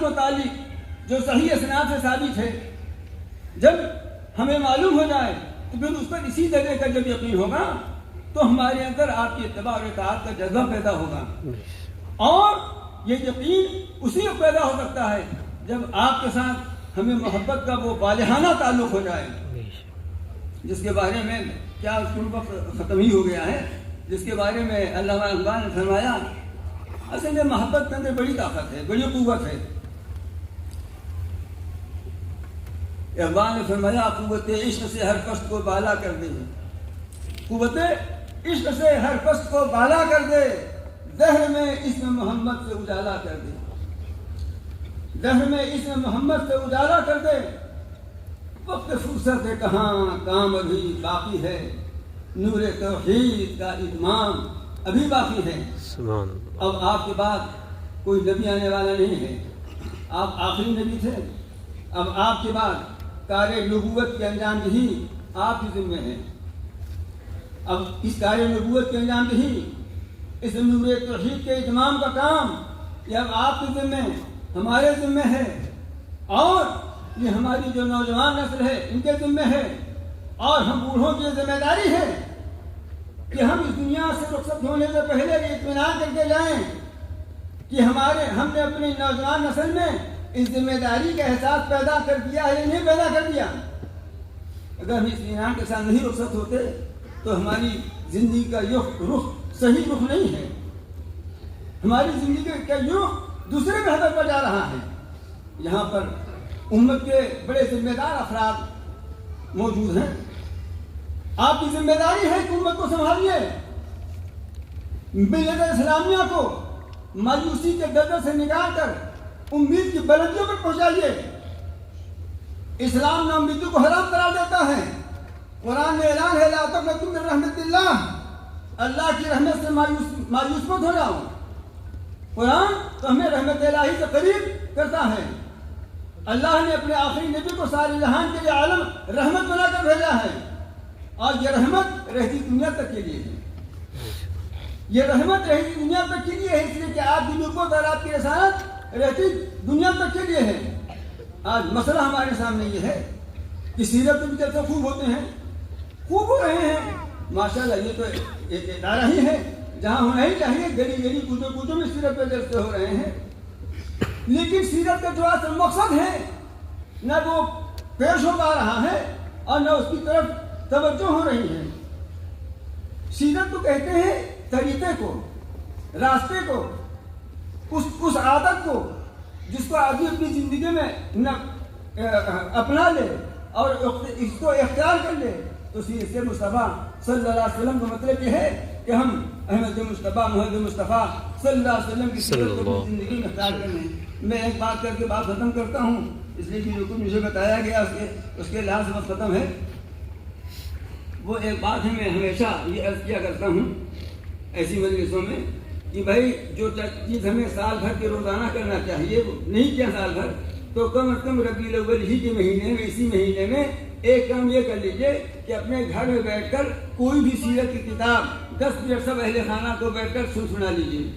متعلق جو صحیح اسناد سے ثابت ہے، جب ہمیں معلوم ہو جائے تو پھر اس پر اسی طرح کا جب یقین ہوگا تو ہمارے اندر آپ کی اتباع اور اطاعت کا جذبہ پیدا ہوگا. اور یہ یقین اسی وقت پیدا ہو سکتا ہے جب آپ کے ساتھ ہمیں محبت کا وہ والہانہ تعلق ہو جائے، جس کے بارے میں کیا اس کو وقت ختم ہی ہو گیا ہے، جس کے بارے میں علامہ اقبال نے فرمایا اصل میں محبت کے اندر بڑی طاقت ہے، بڑی قوت ہے. اقبال نے فرمایا قوت عشق سے ہر پست کو بالا کر دے، قوت عشق سے ہر پست کو بالا کر دے، دہر میں اسم محمد سے اجالا کر دے، دہر میں اسم محمد سے اجالا کر دے. وقت فرصت ہے کہاں کام ابھی باقی ہے، نور توحید کا اتمام ابھی باقی ہے. اب آپ کے بعد کوئی نبی آنے والا نہیں ہے، آپ آخری نبی تھے. اب آپ کے بعد کار نبوت کے انجام دہی آپ کی ذمہ ہے. اب اس کار نبوت کے انجام دہی، اس نور توحید کے اتمام کا کام یہ اب آپ کے ذمہ، ہمارے ذمہ ہے. اور یہ ہماری جو نوجوان نسل ہے ان کے ذمہ ہے، اور ہم بوڑھوں کی ذمہ داری ہے کہ ہم اس دنیا سے رخصت ہونے سے پہلے یہ اطمینان کر کے جائیں کہ ہم نے اپنی نوجوان نسل میں اس ذمہ داری کا احساس پیدا کر دیا ہے یا نہیں پیدا کر دیا. اگر ہم اس اطمینان کے ساتھ نہیں رخصت ہوتے تو ہماری زندگی کا رخ صحیح رخ نہیں ہے، ہماری زندگی کا رخ دوسرے محور پر جا رہا ہے. یہاں پر امت کے بڑے ذمہ دار افراد موجود ہیں. آپ کی ذمہ داری ہے کہ امت کو سنبھالیے، ملت اسلامیہ کو مایوسی کے دلدل سے نکال کر امید کی بلندیوں پر پہنچائیے. اسلام ناامیدی کو حرام قرار دیتا ہے. قرآن میں اعلان ہے لا تقنطوا من رحمت اللہ، اللہ کی رحمت سے مایوس مت ہو جاؤ. قرآن تو ہمیں رحمت الہی سے قریب کرتا ہے. اللہ نے اپنے آخری نبی کو سارے جہان کے لیے عالم رحمت بنا کر بھیجا ہے، اور یہ رحمت رہتی دنیا تک کے لیے ہے. یہ رحمت رہتی دنیا تک کے لیے ہے، اس لیے کہ آپ کی نبوت اور آپ کی رسالت رہتی دنیا تک کے لیے ہے. آج مسئلہ ہمارے سامنے یہ ہے کہ سیرت بھی جیسے خوب ہوتے ہیں، خوب ہو رہے ہیں ماشاءاللہ. یہ تو ایک ادارہ ہی ہے جہاں ہونا ہی چاہیے، گلی گلی کوچوں میں سیرت پہ جلسے ہو رہے ہیں. لیکن سیرت کا جو اصل مقصد ہے نہ وہ پیش ہو پا رہا ہے اور نہ اس کی طرف توجہ ہو رہی ہے. سیرت تو کہتے ہیں طریقے کو، راستے کو، اس عادت کو جس کو آدمی اپنی زندگی میں اپنا لے اور اس کو اختیار کر لے. تو سیرت مصطفیٰ صلی اللہ علیہ وسلم کا مطلب یہ ہے کہ ہم احمد مصطفیٰ محمد مصطفیٰ صلی اللہ علیہ وسلم کی سیرت کو اپنی زندگی میں اختیار کر لیں. میں ایک بات کر کے بات ختم کرتا ہوں، اس لیے کہ جو کچھ مجھے بتایا گیا اس کے لحاظ سے بات ختم ہے. وہ ایک بات ہے میں ہمیشہ یہ عرض کیا کرتا ہوں ایسی مجلسوں میں کہ بھائی جو چیز ہمیں سال بھر کے روزانہ کرنا چاہیے وہ نہیں کیا سال بھر، تو کم از کم ربیع الاول ہی کے مہینے میں، اسی مہینے میں ایک کام یہ کر لیجئے کہ اپنے گھر میں بیٹھ کر کوئی بھی سیرت کی کتاب 10 منٹ سب اہل خانہ کو بیٹھ کر سنا لیجیے.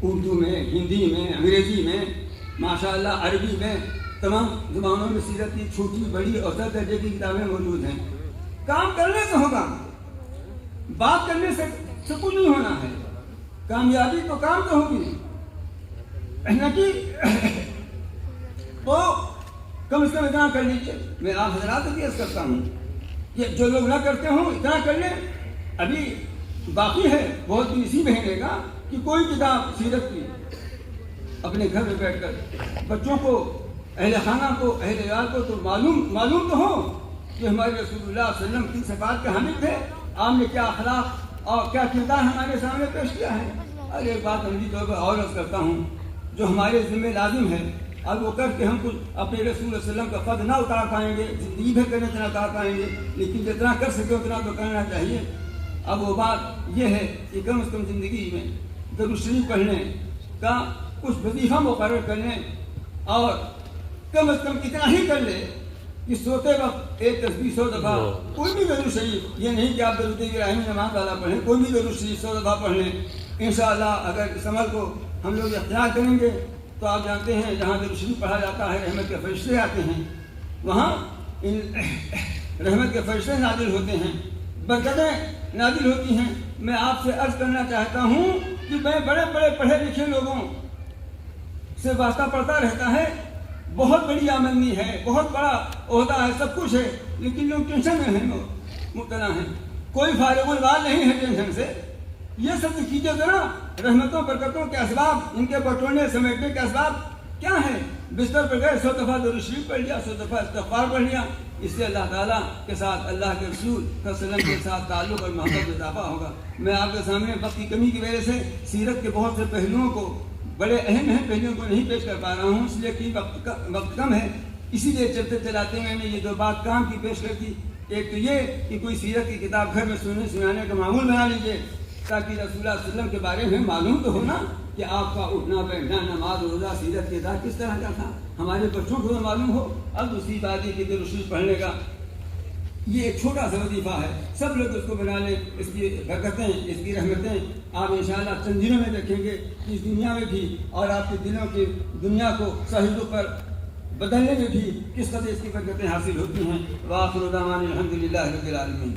اردو میں، ہندی میں، انگریزی میں، ماشاءاللہ عربی میں، تمام زبانوں میں سیرت کی چھوٹی بڑی اوسط درجے کی کتابیں موجود ہیں. کام کرنے سے ہوگا، بات کرنے سے کچھ نہیں ہونا ہے. کامیابی تو کام سے ہوگی تو کم از کم اتنا کر لیجیے. میں آپ حضرات کو عرض کرتا ہوں کہ جو لوگ نہ کرتے ہوں اتنا کر لیں. ابھی باقی ہے بہت بھی اسی مہینے کا کہ کوئی کتاب سیرت کی اپنے گھر میں بیٹھ کر بچوں کو، اہل خانہ کو، اہل عیال کو تو معلوم تو ہو کہ ہمارے رسول اللہ صلی اللہ علیہ وسلم کی صفات کے حامل تھے. آپ نے کیا اخلاق اور کیا کردار ہمارے سامنے پیش کیا ہے. اور ایک بات عملی طور پر اور عرض کرتا ہوں جو ہمارے ذمہ لازم ہے، اب وہ کر کے ہم کچھ اپنے رسول اللہ علیہ وسلم کا قد نہ اتار پائیں گے، زندگی بھر کرنے نہ اتار پائیں گے، لیکن جتنا کر سکے اتنا تو کرنا چاہیے. اب وہ بات یہ ہے کہ کم از کم زندگی میں درود شریف پڑھنے کا کچھ وظیفہ مقرر کر لیں، اور کم از کم اتنا ہی کر لیں کہ سوتے وقت ایک تسبیح 100 دفعہ کوئی بھی درود شریف، یہ نہیں کہ آپ درود ابراہیمی نماز والا پڑھیں، کوئی بھی درود شریف 100 دفعہ پڑھ لیں. انشاءاللہ اگر اس عمل کو ہم لوگ اختیار کریں گے تو آپ جانتے ہیں جہاں درود شریف پڑھا جاتا ہے رحمت کے فرشتے آتے ہیں، وہاں ان رحمت کے فرشتے نازل ہوتے ہیں، برکتیں نازل ہوتی ہیں۔ میں آپ سے عرض کرنا چاہتا ہوں کہ میں بڑے بڑے پڑھے لکھے لوگوں سے واسطہ پڑتا رہتا ہے، بہت بڑی آمدنی ہے، بہت بڑا عہدہ ہے، سب کچھ ہے، لیکن لوگ ٹینشن میں ہیں، مبتلا ہیں، کوئی فارغ البال نہیں ہے ٹینشن سے۔ یہ سب کیجیے ذرا، رحمتوں برکتوں کے اسباب، ان کے بٹونے سمیٹنے کے اسباب کیا ہیں؟ بستر پر گئے 100 دفعہ درود شریف پڑھ لیا، 100 دفعہ استغفار پڑھ لیا، اس سے اللہ تعالیٰ کے ساتھ، اللہ کے رسول صلی اللہ علیہ وسلم کے ساتھ تعلق اور محبت میں اضافہ ہوگا۔ میں آپ کے سامنے وقت کی کمی کی وجہ سے سیرت کے بہت سے پہلوؤں کو، بڑے اہم پہلوؤں کو نہیں پیش کر پا رہا ہوں، اس لیے کہ وقت کم ہے، اسی لیے چلتے چلاتے میں نے یہ 2 بات کام کی پیش کر دی۔ ایک تو یہ کہ کوئی سیرت کی کتاب گھر میں سنانے کا معمول بنا لیجیے، تاکہ رسول اللہ صلی اللہ علیہ وسلم کے بارے میں معلوم تو ہونا کہ آپ کا اٹھنا بیٹھنا، نماز روزہ، سیرت کے ادا کس طرح کا تھا، ہمارے بچوں کو معلوم ہو۔ اب دوسری بات یہ کہ درود شریف پڑھنے کا یہ ایک چھوٹا سا وظیفہ ہے، سب لوگ اس کو بنا لیں، اس کی برکتیں، اس کی رحمتیں آپ انشاءاللہ چند دنوں میں دیکھیں گے کہ اس دنیا میں بھی اور آپ کے دلوں کی دنیا کو صحیح پر بدلنے میں بھی کس قدر اس کی برکتیں حاصل ہوتی ہیں۔ وآخر دعوانا الحمدللہ رب العالمین۔